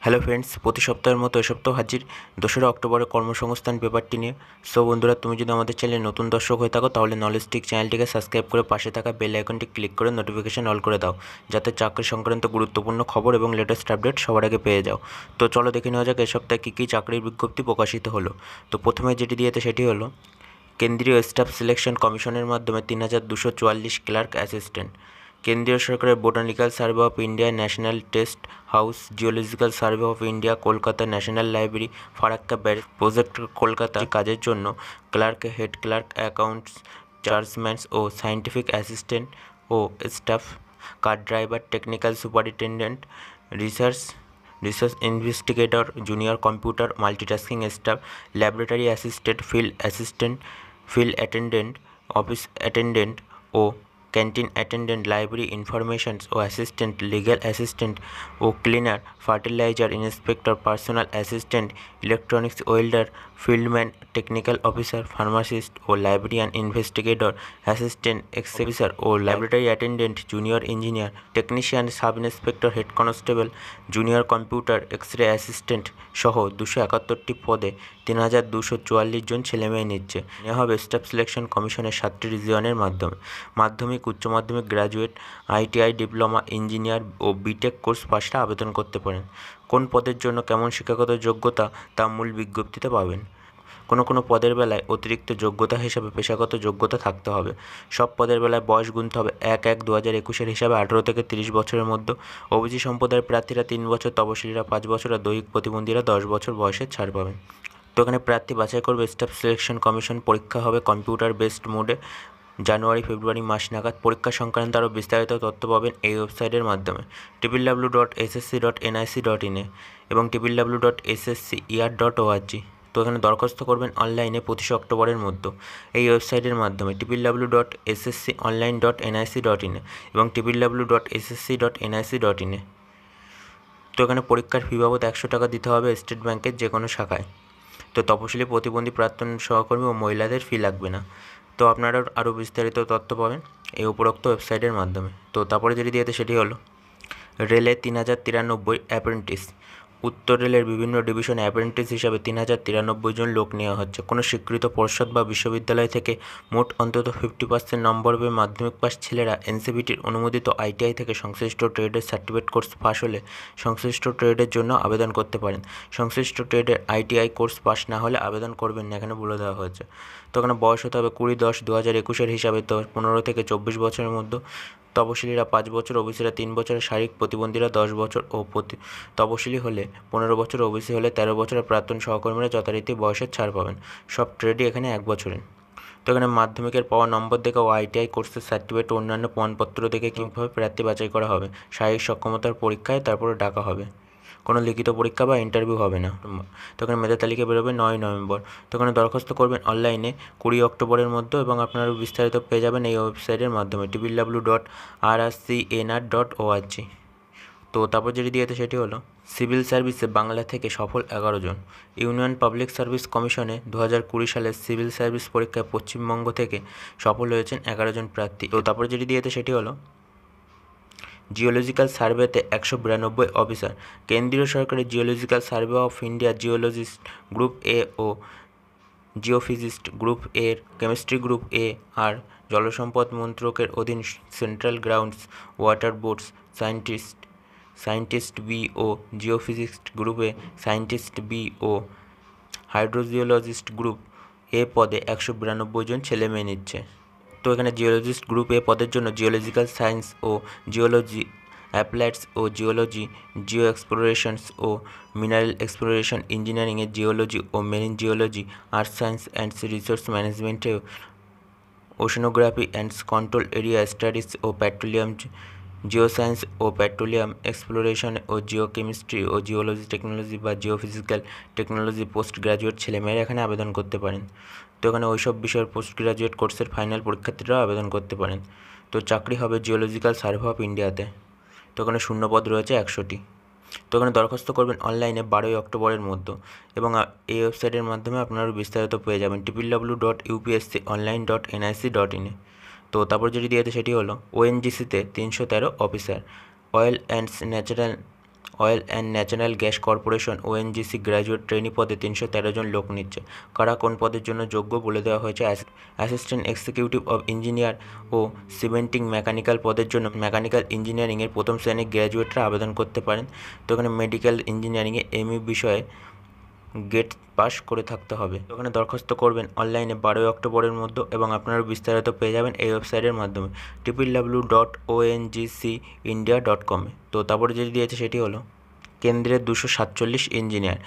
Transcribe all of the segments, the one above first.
Hello friends, প্রতি সপ্তাহের মতো এ সপ্তাহ হাজির 2রা অক্টোবরের কর্মসংস্থান পেপারটি নিয়ে। সো বন্ধুরা, তুমি যদি আমাদের চ্যানেলে নতুন দর্শক হয়ে থাকো তাহলে নলেজটিক চ্যানেলটিকে সাবস্ক্রাইব করে পাশে থাকা বেল আইকনটি ক্লিক করে নোটিফিকেশন অল করে দাও, যাতে চাকরি সংক্রান্ত গুরুত্বপূর্ণ খবর এবং লেটেস্ট আপডেট সবার আগে পেয়ে যাও। তো চলো দেখে নেওয়া যাক এ সপ্তাহে কী কী চাকরির বিজ্ঞপ্তি প্রকাশিত হলো। তো প্রথমে যেটি দিয়েছে সেটি হলো কেন্দ্রীয় স্টাফ সিলেকশন কমিশনের মাধ্যমে 3244 ক্লার্ক অ্যাসিস্ট্যান্ট। কেন্দ্রীয় সরকারের botanical survey of India, national test house, geological survey of India, Kolkata national library, Farakka barrage project Kolkata কাজের জন্য clerk, head clerk, accounts, chargemans ও সায়েন্টিফিক অ্যাসিস্ট্যান্ট ও staff, car driver, technical superintendent, research investigator, junior computer multitasking staff, laboratory assistant, field attendant, office attendant ও canteen attendant, library informations ও assistant, legal assistant ও cleaner, fertiliser inspector, personal assistant, electronics welder, fieldman, technical officer, pharmacist ও librarian investigator, assistant officer ও laboratory attendant, junior engineer, technician, sub inspector, head constable, junior computer X ray assistant সহ 271টি পদে 3244 জন ছেলেমেয়ে নিচ্ছে। নেওয়া হবে স্টাফ সিলেকশন কমিশনের 7টি রিজিয়নের মাধ্যমে। মাধ্যমিক, উচ্চ মাধ্যমিক, গ্র্যাজুয়েট, আইটিআই, ডিপ্লোমা, ইঞ্জিনিয়ার ও বিটেক কোর্স পাশরা আবেদন করতে পারেন। কোন পদের জন্য কেমন শিক্ষাগত যোগ্যতা তা মূল বিজ্ঞপ্তিতে পাবেন। কোনো পদের বেলায় অতিরিক্ত যোগ্যতা হিসাবে পেশাগত যোগ্যতা থাকতে হবে। সব পদের বেলায় বয়স গুনতে হবে 1/1/2021 হিসাবে 18 থেকে 30 বছরের মধ্যে। ওবিসি সম্প্রদায়ের প্রার্থীরা 3 বছর, তপশিলীরা 5 বছর আর দৈহিক প্রতিবন্ধীরা 10 বছর বয়সের ছাড় পাবেন। তো এখানে প্রার্থী বাছাই করবে স্টাফ সিলেকশন কমিশন। পরীক্ষা হবে কম্পিউটার বেসড মোডে জানুয়ারি-ফেব্রুয়ারি মাস নাগাদ। পরীক্ষা সংক্রান্ত আরও বিস্তারিত তথ্য পাবেন এই ওয়েবসাইটের মাধ্যমে www.ssc.nic.in এবং www.sscer.org। তো এখানে দরখাস্ত করবেন অনলাইনে 25 অক্টোবরের মধ্যে এই ওয়েবসাইটের মাধ্যমে www.ssconline.nic.in এবং www.ssc.nic.in। তো এখানে পরীক্ষার ফি বাবদ 100 টাকা দিতে হবে স্টেট ব্যাংকের যে কোনো শাখায়। তো তপশিলি প্রতিবন্ধী প্রাক্তন সহকর্মী ও মহিলাদের ফি লাগবে না। তো আপনারা আরও বিস্তারিত তথ্য পাবেন এই উপরোক্ত ওয়েবসাইটের মাধ্যমে। তো তারপরে যেটি দিয়েছে সেটি হলো রেলে 3093 অ্যাপ্রেন্টিস। উত্তর রেলের বিভিন্ন ডিভিশনে অ্যাপ্রেন্টিস হিসাবে 3093 জন লোক নেওয়া হচ্ছে। কোনো স্বীকৃত পর্ষদ বা বিশ্ববিদ্যালয় থেকে মোট অন্তত 50% নম্বর পেয়ে মাধ্যমিক পাস ছেলেরা এনসিভিটির অনুমোদিত আইটিআই থেকে সংশ্লিষ্ট ট্রেডের সার্টিফিকেট কোর্স পাস হলে সংশ্লিষ্ট ট্রেডের জন্য আবেদন করতে পারেন। সংশ্লিষ্ট ট্রেডের আইটিআই কোর্স পাস না হলে আবেদন করবেন না, এখানে বলে দেওয়া হয়েছে। তো এখানে বয়স হতে হবে 20-10-2021 হিসাবে, তো 15 থেকে 24 বছরের মধ্যে। তপশিলীরা 5 বছর, ওবিসিরা 3 বছর, শারীরিক প্রতিবন্ধীরা 10 বছর ও তপশিলি হলে 15 বছর, ওবিসি হলে 13 বছরের প্রাক্তন সহকর্মীরা যথারীতি বয়সের ছাড় পাবেন। সব ট্রেডই এখানে 1 বছরের। তো এখানে মাধ্যমিকের পাওয়া নম্বর দেখে ও আইটিআই কোর্সের সার্টিফিকেট ও অন্যান্য প্রমাণপত্র দেখে কীভাবে প্রার্থী বাছাই করা হবে। শারীরিক সক্ষমতার পরীক্ষায় তারপরে ডাকা হবে। কোনো লিখিত পরীক্ষা বা ইন্টারভিউ হবে না। তো এখানে মেধা তালিকা বেরোবে 9 নভেম্বর। তো এখানে দরখাস্ত করবেন অনলাইনে 20 অক্টোবরের মধ্যে এবং আপনারা বিস্তারিত পেয়ে যাবেন এই ওয়েবসাইটের মাধ্যমে www.rrcnr.org। তো তারপর যেটি দিয়েছে সেটি হলো সিভিল সার্ভিসে বাংলা থেকে সফল 11 জন। ইউনিয়ন পাবলিক সার্ভিস কমিশনে 2020 সালের সিভিল সার্ভিস পরীক্ষায় পশ্চিমবঙ্গ থেকে সফল হয়েছেন 11 জন প্রার্থী। তো তারপর যেটি দিয়েছে সেটি হলো জিওলজিক্যাল সার্ভেতে 192 অফিসার। কেন্দ্রীয় সরকারের geological survey of India geologist group A ও জিওফিজিস্ট গ্রুপ এর কেমিস্ট্রি গ্রুপ এ আর জলসম্পদ মন্ত্রকের অধীন central grounds water boards scientist B ও জিওফিজিস্ট গ্রুপে সায়েন্টিস্ট বি ও হাইড্রোজিওলজিস্ট গ্রুপ এ পদে 192 জন ছেলে মেয়ে নিচ্ছে। তো এখানে জিওলজিস্ট গ্রুপ এ পদের জন্য জিওলজিক্যাল সায়েন্স ও জিওলজি, অ্যাপ্লাইডস ও জিওলজি, জিও এক্সপ্লোরেশনস ও মিনারেল এক্সপ্লোরেশন, ইঞ্জিনিয়ারিংয়ে জিওলজি ও marine geology, earth science and resource ম্যানেজমেন্টে oceanography and control area studies ও পেট্রোলিয়াম জিওসায়েন্স ও পেট্রোলিয়াম এক্সপ্লোরেশন ও জিওকেমিস্ট্রি ও জিওলজি টেকনোলজি বা জিওফিজিক্যাল টেকনোলজি পোস্ট গ্রাজুয়েট ছেলেমেয়েরা এখানে আবেদন করতে পারেন। তো এখানে ওইসব বিষয়ের পোস্ট গ্রাজুয়েট কোর্সের ফাইনাল পরীক্ষার্থীরাও আবেদন করতে পারেন। তো চাকরি হবে জিওলজিক্যাল সার্ভে অফ ইন্ডিয়াতে। তো এখানে শূন্যপদ রয়েছে 100টি। তো এখানে দরখাস্ত করবেন অনলাইনে 12 অক্টোবরের মধ্যে এবং এই ওয়েবসাইটের মাধ্যমে আপনারা বিস্তারিত পেয়ে যাবেন www.upsconline.nic.in। তো তারপর যেটি দিয়েছে সেটি হলো ওএনজিসিতে 313 officer. Oil and natural oil and natural gas corporation ONGC graduate trainee পদে 313 জন লোক নিচ্ছে। কারা কোন পদের জন্য যোগ্য বলে দেওয়া হয়েছে। অ্যাসিস্ট্যান্ট এক্সিকিউটিভ অব ইঞ্জিনিয়ার ও সিমেন্টিং মেকানিক্যাল পদের জন্য মেকানিক্যাল ইঞ্জিনিয়ারিংয়ের প্রথম শ্রেণীর গ্র্যাজুয়েটরা আবেদন করতে পারেন। তো এখানে মেডিকেল ইঞ্জিনিয়ারিংয়ে এমই বিষয়ে গেট পাস করে থাকতে হবে। তো ওখানে দরখাস্ত করবেন অনলাইনে 12 অক্টোবরের মধ্যে, এবং আপনারা বিস্তারিত পেয়ে যাবেন এই ওয়েবসাইটের মাধ্যমে www.ongcindia.com। তো তারপরে যেটি দিয়েছে সেটি হলো কেন্দ্রের 247 ইঞ্জিনিয়ার।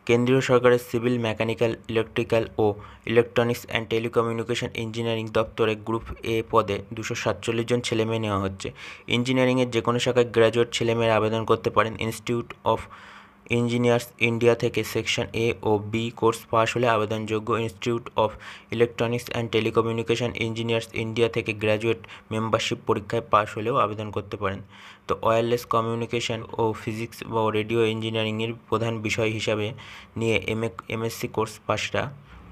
কেন্দ্রীয় সরকারের সিভিল, মেকানিক্যাল, ইলেকট্রিক্যাল ও ইলেকট্রনিক্স অ্যান্ড টেলিকমিউনিকেশন ইঞ্জিনিয়ারিং দপ্তরে গ্রুপ এ পদে 247 জন ছেলেমেয়ে নেওয়া হচ্ছে। ইঞ্জিনিয়ারিংয়ের যে কোনো শাখায় গ্র্যাজুয়েট ছেলেমেয়েরা আবেদন করতে পারেন। ইনস্টিটিউট অফ ইঞ্জিনিয়ার্স ইন্ডিয়া থেকে সেকশন এ ও বি কোর্স পাস হলে আবেদনযোগ্য। Institute of electronics and telecommunication engineers India থেকে গ্র্যাজুয়েট মেম্বারশিপ পরীক্ষায় পাশ হলেও আবেদন করতে পারেন। তো ওয়্যারলেস কমিউনিকেশন ও ফিজিক্স বা রেডিও ইঞ্জিনিয়ারিংয়ের প্রধান বিষয় হিসাবে নিয়ে এমএসসি কোর্স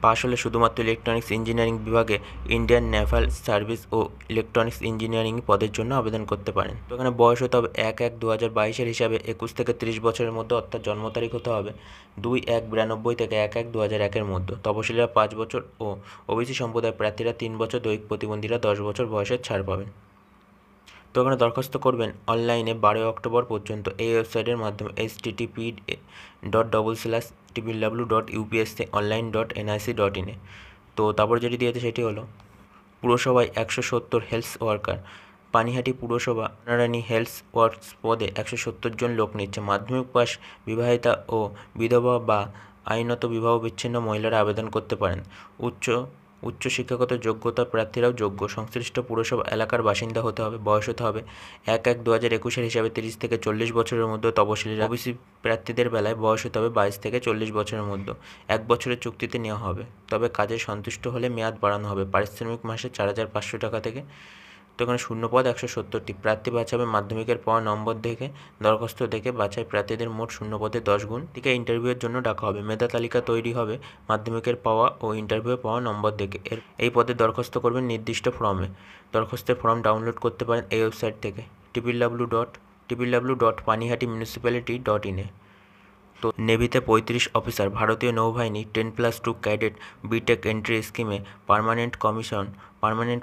পাশ হলে শুধুমাত্র ইলেকট্রনিক্স ইঞ্জিনিয়ারিং বিভাগে ইন্ডিয়ান নেভাল সার্ভিস ও ইলেকট্রনিক্স ইঞ্জিনিয়ারিং পদের জন্য আবেদন করতে পারেন। তো এখানে বয়স হতে হবে 1/1/2022 হিসাবে 21 থেকে 30 বছরের মধ্যে, অর্থাৎ জন্ম তারিখ হতে হবে 2/1/92 থেকে 1/1/2001 মধ্যে। তপশিলীরা 5 বছর ও ওবিসি সম্প্রদায়ের প্রার্থীরা 3 বছর, দৈহিক প্রতিবন্ধীরা 10 বছর বয়সের ছাড় পাবেন। তো এখানে দরখাস্ত করবেন অনলাইনে 12 অক্টোবর পর্যন্ত এই ওয়েবসাইটের মাধ্যমে http://www.upsconline.nic.in। তো তারপর যেটি দিয়েছে সেটি হলো পুরসভায় 170 হেলথ ওয়ার্কার। পানিহাটি পুরসভা রানী হেলথ ওয়ার্কস পদে 170 জন লোক নিচ্ছে। মাধ্যমিক পাস, বিবাহিতা ও বিধবা বা আইনত বিবাহ বিচ্ছিন্ন মহিলারা আবেদন করতে পারেন। উচ্চ শিক্ষাগত যোগ্যতা প্রার্থীরাও যোগ্য। সংশ্লিষ্ট পুরসভা এলাকার বাসিন্দা হতে হবে। বয়স হতে হবে 1/1/2021 হিসাবে 30 থেকে 40 বছরের মধ্যে। তপশিলীরা ওবিসি প্রার্থীদের বেলায় বয়স হতে হবে 22 থেকে 40 বছরের মধ্যে। 1 বছরের চুক্তিতে নেওয়া হবে, তবে কাজে সন্তুষ্ট হলে মেয়াদ বাড়ানো হবে। পারিশ্রমিক মাসে 4,500 টাকা থেকে। তো এখানে শূন্যপদ 170টি। প্রার্থী বাছাবে মাধ্যমিকের পাওয়া নম্বর দেখে, দরখাস্ত দেখে বাছাই প্রার্থীদের মোট শূন্যপদে 10 গুণ থেকে ইন্টারভিউয়ের জন্য ডাকা হবে। মেধা তালিকা তৈরি হবে মাধ্যমিকের পাওয়া ও ইন্টারভিউয়ে পাওয়া নম্বর দেখে। এই পদে দরখাস্ত করবেন নির্দিষ্ট ফর্মে। দরখাস্তের ফর্ম ডাউনলোড করতে পারেন এই ওয়েবসাইট থেকে www.panihatmunicipality.in। তো নেভিতে 35 অফিসার, ভারতীয় নৌবাহিনী 10+2 ক্যাডেট বিটেক এন্ট্রি স্কিমে পার্মানেন্ট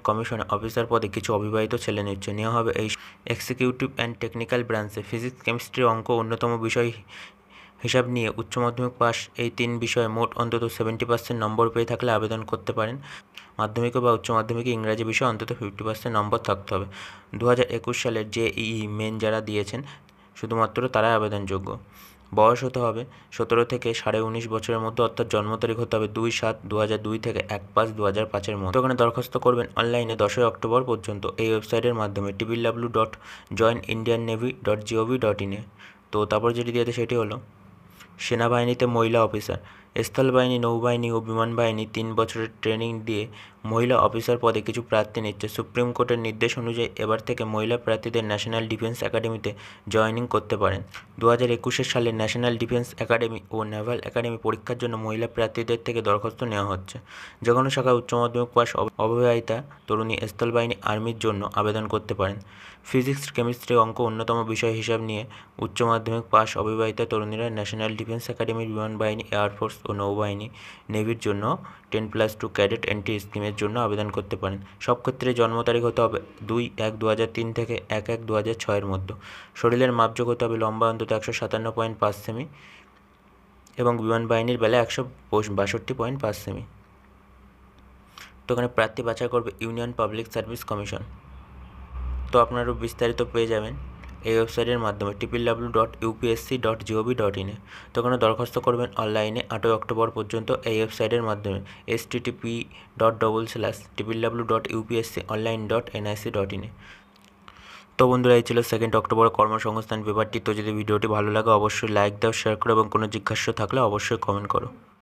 কমিশনে অফিসার পদে কিছু অবিবাহিত ছেলে নিচ্ছে। নেওয়া হবে এই এক্সিকিউটিভ অ্যান্ড টেকনিক্যাল ব্রাঞ্চে। ফিজিক্স, কেমিস্ট্রি, অঙ্ক অন্যতম বিষয় হিসাব নিয়ে উচ্চ মাধ্যমিক পাস এই 3 বিষয়ে মোট অন্তত 70% নম্বর পেয়ে থাকলে আবেদন করতে পারেন। মাধ্যমিক বা উচ্চ মাধ্যমিকে ইংরাজি বিষয়ে অন্তত 50% নম্বর থাকতে হবে। 2021 সালের JEE মেন যারা দিয়েছেন শুধুমাত্র তারাই আবেদনযোগ্য। বয়স হতে হবে 17 থেকে 19.5 বছরের মধ্যে, অর্থাৎ জন্ম তারিখ হতে হবে 2/7/2002 থেকে 1/5/2005 মধ্যে। ওখানে দরখাস্ত করবেন অনলাইনে 10 অক্টোবর পর্যন্ত এই ওয়েবসাইটের মাধ্যমে www.joinindiannavy.gov.in। তো তারপর যেটি দিয়েছে সেটি হলো সেনাবাহিনীতে মহিলা অফিসার। স্থলবাহিনী, নৌবাহিনী ও বিমান বাহিনী 3 বছরের ট্রেনিং দিয়ে মহিলা অফিসার পদে কিছু প্রার্থী নিচ্ছে। সুপ্রিম কোর্টের নির্দেশ অনুযায়ী এবার থেকে মহিলা প্রার্থীদের ন্যাশনাল ডিফেন্স একাডেমিতে জয়েনিং করতে পারেন। 2021 সালে ন্যাশনাল ডিফেন্স একাডেমি ও নেভাল একাডেমি পরীক্ষার জন্য মহিলা প্রার্থীদের থেকে দরখাস্ত নেওয়া হচ্ছে। যে কোনো শাখায় উচ্চ মাধ্যমিক পাস অবিবাহিতা তরুণী স্থলবাহিনী, আর্মির জন্য আবেদন করতে পারেন। ফিজিক্স, কেমিস্ট্রি, অঙ্ক অন্যতম বিষয় হিসাব নিয়ে উচ্চ মাধ্যমিক পাস অবিবাহিতা তরুণীরা ন্যাশনাল ডিফেন্স একাডেমির, বিমান বাহিনী, এয়ারফোর্স ও নৌবাহিনী, নেভির জন্য 10+2 ক্যাডেট এন্ট্রি স্কিমের জন্য আবেদন করতে পারেন। সব ক্ষেত্রে জন্ম তারিখ হতে হবে 2/1/2003 থেকে 1/1/2006 মধ্যে। শরীরের মাপযোগ হতে হবে লম্বা অন্তত 157.5 সেমি এবং বিমান বাহিনীর বেলায় 162.5 সেমি। তো এখানে প্রার্থী বাছাই করবে ইউনিয়ন পাবলিক সার্ভিস কমিশন। তো আপনারা বিস্তারিত পেয়ে যাবেন এই ওয়েবসাইটের মাধ্যমে www.upsc.gov.in। তো এখানে দরখাস্ত করবেন অনলাইনে 8 অক্টোবর পর্যন্ত এই ওয়েবসাইটের মাধ্যমে http://www.upsconline.nic.in। তো বন্ধুরা, এই ছিল 2 অক্টোবর কর্মসংস্থান পেপারটি। তো যদি ভিডিওটি ভালো লাগে অবশ্যই লাইক দাও, শেয়ার করো এবং কোনো জিজ্ঞাসা থাকলে অবশ্যই কমেন্ট করো।